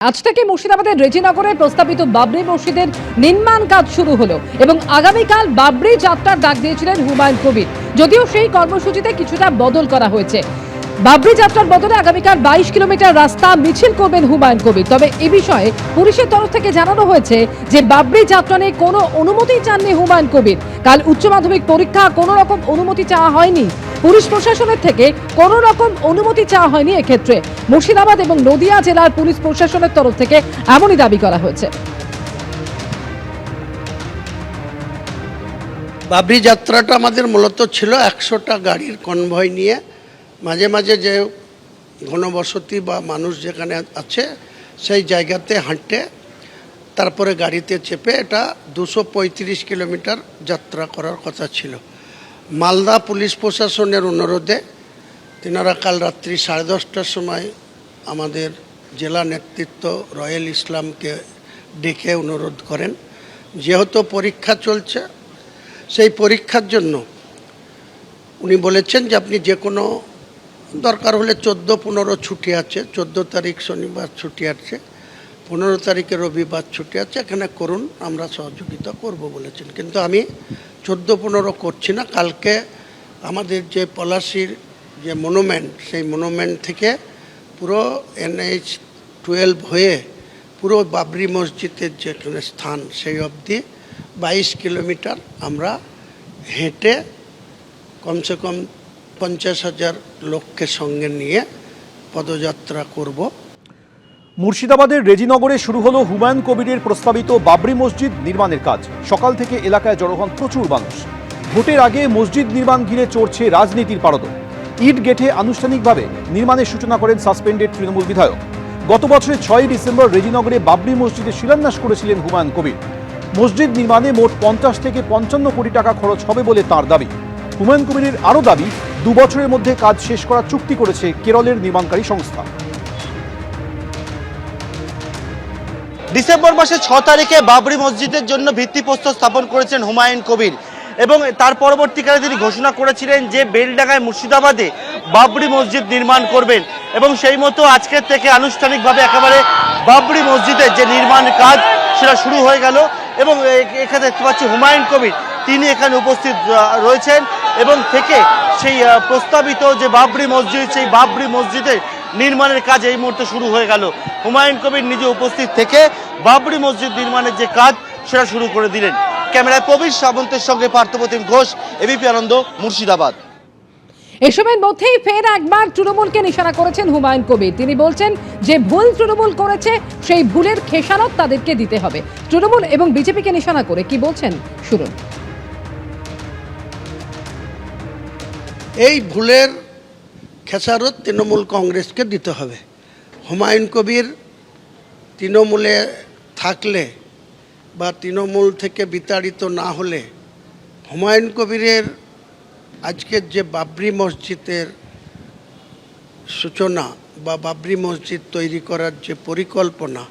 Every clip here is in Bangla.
আজ থেকে মুর্শিদাবাদের রেজিনগরে প্রস্তাবিত বাবরি মসজিদের নির্মাণ কাজ শুরু হলো এবং আগামীকাল বাবরি যাত্রার ডাক দিয়েছিলেন হুমায়ুন কবির। যদিও সেই কর্মসূচিতে কিছুটা বদল করা হয়েছে। বাবরি যাত্রার বদলে আগামীকাল 22 কিলোমিটার রাস্তা মিছিল করবেন হুমায়ুন কবির। তবে এ বিষয়ে পুলিশের তরফ থেকে জানানো হয়েছে যে বাবরি যাত্রা নিয়ে কোনো অনুমতি চাননি হুমায়ুন কবির। কাল উচ্চ মাধ্যমিক পরীক্ষা কোনো রকম অনুমতি চাওয়া হয়নি। পুলিশ প্রশাসনের থেকে কোনো রকম অনুমতি চাওয়া হয়নি। এক্ষেত্রে মুর্শিদাবাদ এবং নদিয়া জেলার পুলিশ প্রশাসনের তরফ থেকে এমনই দাবি করা হয়েছে। বাবরি যাত্রাটা আমাদের মূলত ছিল 100টা গাড়ির কনভয় নিয়ে, মাঝে মাঝে যে ঘনবসতি বা মানুষ যেখানে আছে সেই জায়গাতে হাঁটতে, তারপরে গাড়িতে চেপে এটা 235 কিলোমিটার যাত্রা করার কথা ছিল। মালদা পুলিশ প্রশাসনের অনুরোধে তিনারা কাল রাত্রি 10:30টার সময় আমাদের জেলা নেতৃত্ব রয়েল ইসলামকে ডেকে অনুরোধ করেন, যেহেতু পরীক্ষা চলছে সেই পরীক্ষার জন্য উনি বলেছেন যে আপনি যে কোনো দরকার হলে 14-15 ছুটি আছে, 14 তারিখ শনিবার ছুটি আছে, 15 তারিখে রবিবার ছুটি আছে, এখানে করুন, আমরা সহযোগিতা করব বলেছেন। কিন্তু আমি 14-15 করছি না। কালকে আমাদের যে পলাশির যে মনুমেন্ট, সেই মনুমেন্ট থেকে পুরো NH-12 হয়ে পুরো বাবরি মসজিদের যেখানে স্থান সেই অবধি 22 কিলোমিটার আমরা হেঁটে কমসে কম 50,000 লোককে সঙ্গে নিয়ে পদযাত্রা করব। মুর্শিদাবাদের রেজিনগরে শুরু হলো হুমায়ুন কবিরের প্রস্তাবিত বাবরি মসজিদ নির্মাণের কাজ। সকাল থেকে এলাকায় জড়ো হন প্রচুর মানুষ। ভোটের আগে মসজিদ নির্মাণ ঘিরে চড়ছে রাজনীতির পারদ। ইট গেটে আনুষ্ঠানিকভাবে নির্মাণের সূচনা করেন সাসপেন্ডেড তৃণমূল বিধায়ক। গত বছরের 6 ডিসেম্বর রেজিনগরে বাবরি মসজিদের শিলান্যাস করেছিলেন হুমায়ুন কবির। মসজিদ নির্মাণে মোট 50 থেকে 55 কোটি টাকা খরচ হবে বলে তার দাবি। হুমায়ুন কবিরের আরও দাবি, 2 বছরের মধ্যে কাজ শেষ করার চুক্তি করেছে কেরলের নির্মাণকারী সংস্থা। ডিসেম্বর মাসের 6 তারিখে বাবরি মসজিদের জন্য ভিত্তিপ্রস্তর স্থাপন করেছেন হুমায়ুন কবির এবং তার পরবর্তীকালে তিনি ঘোষণা করেছিলেন যে বেলডাঙ্গায় মুর্শিদাবাদে বাবরি মসজিদ নির্মাণ করবেন এবং সেই মতো আজকের থেকে আনুষ্ঠানিকভাবে একেবারে বাবরি মসজিদের যে নির্মাণ কাজ সেটা শুরু হয়ে গেল এবং এখানে দেখতে পাচ্ছি হুমায়ুন কবির তিনি এখানে উপস্থিত রয়েছেন এবং থেকে সেই প্রস্তাবিত যে বাবরি মসজিদ, সেই বাবরি মসজিদের নির্মাণের কাজ এই মুহূর্তে শুরু হয়ে গেল। হুমায়ুন কবির নিজে উপস্থিত থেকে বাবরি মসজিদ নির্মাণের যে কাজ সেটা শুরু করে দিলেন। ক্যামেরায় প্রবীর সাবন্তের সঙ্গে পার্থপ্রতিম ঘোষ, এবিপি আনন্দ, মুর্শিদাবাদ। এসবের মধ্যেই ফের একবার তৃণমূলকে নিশানা করেছেন হুমায়ুন কবির। তিনি বলছেন যে ভুল তৃণমূল করেছে, সেই ভুলের খেসারত তাদেরকে দিতে হবে। তৃণমূল এবং বিজেপিকে নিশানা করে কি বলছেন শুনুন। এই ভুলের খেসারত তৃণমূল কংগ্রেসকে দিতে হবে। হুমায়ুন কবির তৃণমূলে থাকলে বা তৃণমূল থেকে বিতাড়িত না হলে হুমায়ুন কবিরের আজকের যে বাবরি মসজিদের সূচনা বা বাবরি মসজিদ তৈরি করার যে পরিকল্পনা,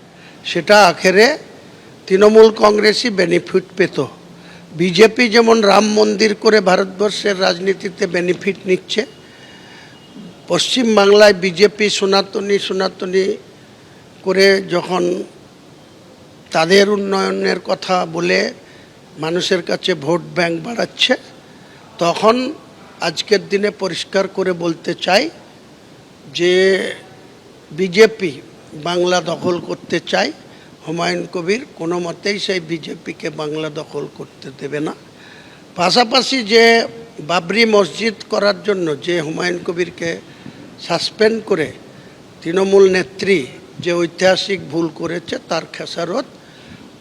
সেটা আখেরে তৃণমূল কংগ্রেসই বেনিফিট পেত। বিজেপি যেমন রাম মন্দির করে ভারতবর্ষের রাজনীতিতে বেনিফিট নিচ্ছে, পশ্চিমবাংলায় বিজেপি সনাতনী করে যখন তাদের উন্নয়নের কথা বলে মানুষের কাছে ভোট ব্যাংক বাড়াচ্ছে, তখন আজকের দিনে পরিষ্কার করে বলতে চাই যে বিজেপি বাংলা দখল করতে চায়। হুমায়ুন কবির কোনো মতেই সেই বিজেপিকে বাংলা দখল করতে দেবে না। পাশাপাশি যে বাবরি মসজিদ করার জন্য যে হুমায়ুন কবিরকে সাসপেন্ড করে তৃণমূল নেত্রী যে ঐতিহাসিক ভুল করেছে, তার খেসারত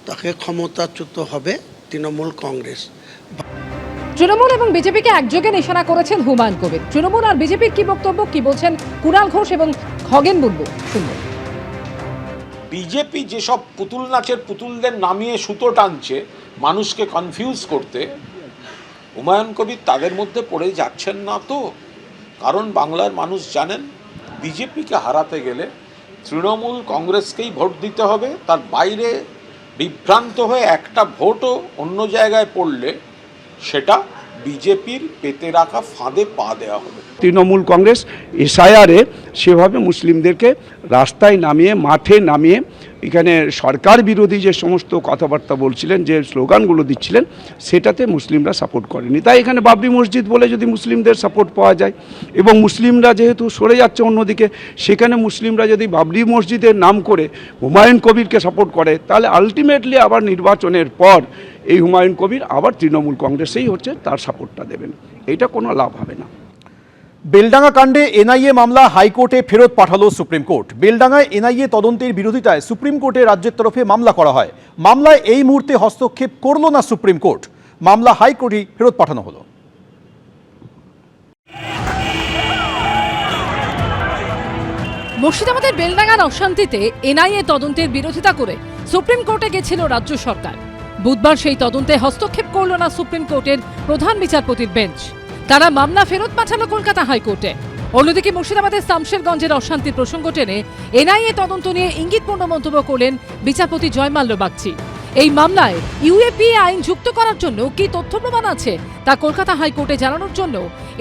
তাকে ক্ষমতাচ্যুত হবে তৃণমূল কংগ্রেস। তৃণমূল এবং বিজেপিকে একযোগে নিশানা করেছেন হুমায়ুন কবির। তৃণমূল আর বিজেপির কি বক্তব্য, কি বলছেন কুণাল ঘোষ এবং খগেন মুর্মু শুনুন। বিজেপি যেসব পুতুল নাচের পুতুলদের নামিয়ে সুতো টানছে মানুষকে কনফিউজ করতে, হুমায়ুন কবির তাদের মধ্যে পড়ে যাচ্ছেন না তো? কারণ বাংলার মানুষ জানেন বিজেপিকে হারাতে গেলে তৃণমূল কংগ্রেসকেই ভোট দিতে হবে। তার বাইরে বিভ্রান্ত হয়ে একটা ভোটও অন্য জায়গায় পড়লে সেটা বিজেপির পেতে রাখা ফাঁদে পা দেওয়া হবে। তৃণমূল কংগ্রেস এসআইআরে সেভাবে মুসলিমদেরকে রাস্তায় নামিয়ে, মাঠে নামিয়ে, এখানে সরকার বিরোধী যে সমস্ত কথাবার্তা বলছিলেন, যে স্লোগানগুলো দিচ্ছিলেন, সেটাতে মুসলিমরা সাপোর্ট করেনি। তাই এখানে বাবরি মসজিদ বলে যদি মুসলিমদের সাপোর্ট পাওয়া যায়, এবং মুসলিমরা যেহেতু সরে যাচ্ছে অন্যদিকে, সেখানে মুসলিমরা যদি বাবরি মসজিদের নাম করে হুমায়ুন কবিরকে সাপোর্ট করে, তাহলে আলটিমেটলি আবার নির্বাচনের পর এই হুমায়ুন কবির আবার তৃণমূল কংগ্রেসেই হচ্ছে তার সাপোর্টটা দেবেন। এটা কোনো লাভ হবে না। বেলডাঙ্গা কাণ্ডে এনআইএ মামলা হাইকোর্টে ফেরত পাঠালো সুপ্রিম কোর্ট। বেলডাঙ্গায় এনআইএ তদন্তের বিরোধিতায় সুপ্রিম কোর্টে রাজ্যের তরফে মামলা করা হয়। মামলায় এই মুহূর্তে হস্তক্ষেপ করল না সুপ্রিম কোর্ট, মামলা হাইকোর্টে ফেরত পাঠানো হলো। মুর্শিদাবাদের বেলডাঙ্গার অশান্তিতে এনআইএ তদন্তের বিরোধিতা করে সুপ্রিম কোর্টে গেছিল রাজ্য সরকার। বুধবার সেই তদন্তে হস্তক্ষেপ করল না সুপ্রিম কোর্টের প্রধান বিচারপতির বেঞ্চ। তারা মামলা ফেরত পাঠালো কলকাতা হাইকোর্টে। অন্যদিকে মুর্শিদাবাদের শামশেরগঞ্জের অশান্তির প্রসঙ্গ টেনে এনআইএ তদন্ত নিয়ে ইঙ্গিতপূর্ণ মন্তব্য করলেন বিচারপতি জয়মাল্য বাগচি। এই মামলায় ইউএপিএ আইন যুক্ত করার জন্য কি তথ্য প্রমাণ আছে তা কলকাতা হাইকোর্টে জানানোর জন্য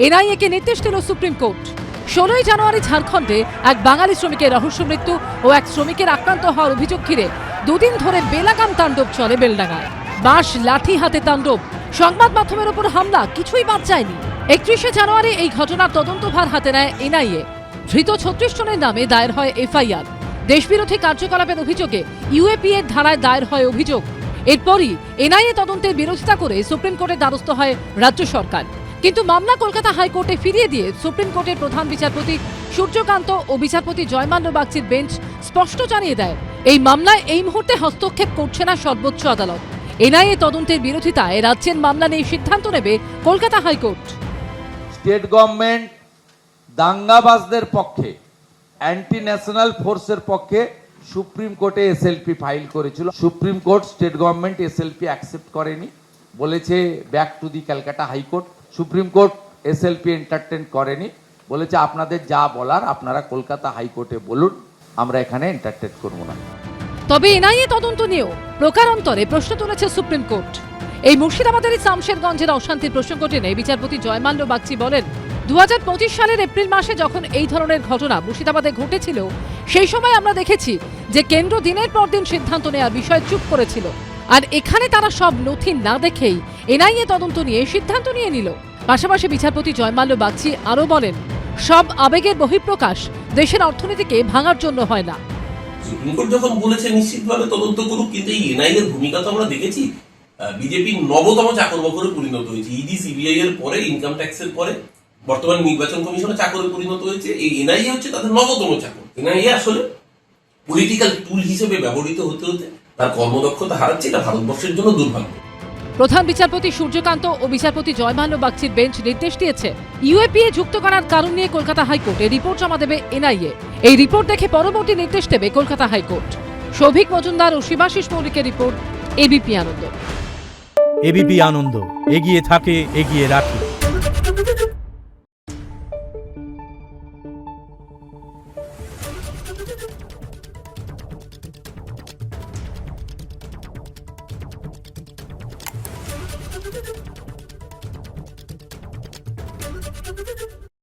এনআইএকে নির্দেশ দিল সুপ্রিম কোর্ট। 16 জানুয়ারি ঝাড়খণ্ডে এক বাঙালি শ্রমিকের রহস্য মৃত্যু ও এক শ্রমিকের আক্রান্ত হওয়ার অভিযোগ ঘিরে দুদিন ধরে বেলাগাম তাণ্ডব চলে বেলডাঙ্গায়। বাঁশ লাঠি হাতে তাণ্ডব, সংবাদ মাধ্যমের উপর হামলা, কিছুই বাদ যায়নি। 31 জানুয়ারি এই ঘটনার তদন্তভার হাতে নেয় এনআইএ। ধৃত 36 জনের নামে দায়ের হয় এফআইআর। দেশবিরোধী কার্যকলাপের অভিযোগে ইউএপিএর ধারায় দায়ের হয় অভিযোগ। এরপরই এনআইএ তদন্তের বিরোধিতা করে সুপ্রিম কোর্টের দ্বারস্থ হয় রাজ্য সরকার। কিন্তু মামলা কলকাতা হাইকোর্টে ফিরিয়ে দিয়ে সুপ্রিম কোর্টের প্রধান বিচারপতি সূর্যকান্ত ও বিচারপতি জয়মাল্য বাগচির বেঞ্চ স্পষ্ট জানিয়ে দেয়, এই মামলায় এই মুহূর্তে হস্তক্ষেপ করছে না সর্বোচ্চ আদালত। এনআইএ তদন্তের বিরোধিতায় রাজ্যের মামলা নিয়ে সিদ্ধান্ত নেবে কলকাতা হাইকোর্ট। স্টেট গভর্নমেন্ট দাঙ্গাবাজদের পক্ষে, অ্যান্টি ন্যাশনাল ফোর্সের পক্ষে সুপ্রিম কোর্টে এসএলপি ফাইল করেছিল। Supreme court state government SLP accept করেনি, বলেছে back to the Calcutta high court. Supreme court SLP entertain করেনি, বলেছে আপনাদের যা বলার আপনারা কলকাতা হাইকোর্টে বলুন, আমরা এখানে এন্টারটেন করব না। তবে এনআইএ তদন্ত নিয়েও প্রকারান্তরে প্রশ্ন তুলেছে সুপ্রিম কোর্ট। এই মুর্শিদাবাদের শামশেরগঞ্জের অশান্তির প্রসঙ্গ টেনে বিচারপতি জয়মাল্য বাগচি বলেন, 2025 সালের এপ্রিল মাসে যখন এই ধরনের ঘটনা মুর্শিদাবাদে ঘটেছিল, সেই সময় আমরা দেখেছি যে কেন্দ্র দিনের পর দিন সিদ্ধান্ত নেওয়ার বিষয়ে চুপ করেছিল। আর এখানে তারা সব নথি না দেখেই এনআইএ তদন্ত নিয়ে সিদ্ধান্ত নিয়ে নিল। পাশাপাশি বিচারপতি জয়মাল্য বাগচি আরও বলেন, সব আবেগের বহিঃপ্রকাশ দেশের অর্থনীতিকে ভাঙার জন্য হয় না। সুপ্রিম কোর্ট যখন বলেছে নিশ্চিতভাবে তদন্ত করুক, কিন্তু এই এনআইএর ভূমিকা তো আমরা দেখেছি। বিজেপি নবতম চাকর-বাকরে পরিণত হয়েছে। ইডি সিবিআই এর পরে, ইনকাম ট্যাক্সের পরে বর্তমান নির্বাচন কমিশনে চাকরে পরিণত হয়েছে। এই এনআইএ হচ্ছে তাদের নবতম চাকর। এনআইএ আসলে পলিটিক্যাল টুল হিসেবে ব্যবহৃত হতে হতে তার কর্মদক্ষতা হারাচ্ছে। এটা ভারতবর্ষের জন্য দুর্ভাগ্য। প্রধান বিচারপতি সূর্যকান্ত ও বিচারপতি জয়মাল্য বাগচির বেঞ্চ নির্দেশ দিয়েছে, ইউএপিএ যুক্ত করার কারণ নিয়ে কলকাতা হাইকোর্টে রিপোর্ট জমা দেবে এনআইএ। এই রিপোর্ট দেখে পরবর্তী নির্দেশ দেবে কলকাতা হাইকোর্ট। সৌভিক মজুমদার ও শিবাশিস মৌলিকের রিপোর্ট, এবিপি আনন্দ। এবিপি আনন্দ, এগিয়ে থাকে, এগিয়ে রাখে। Thank you.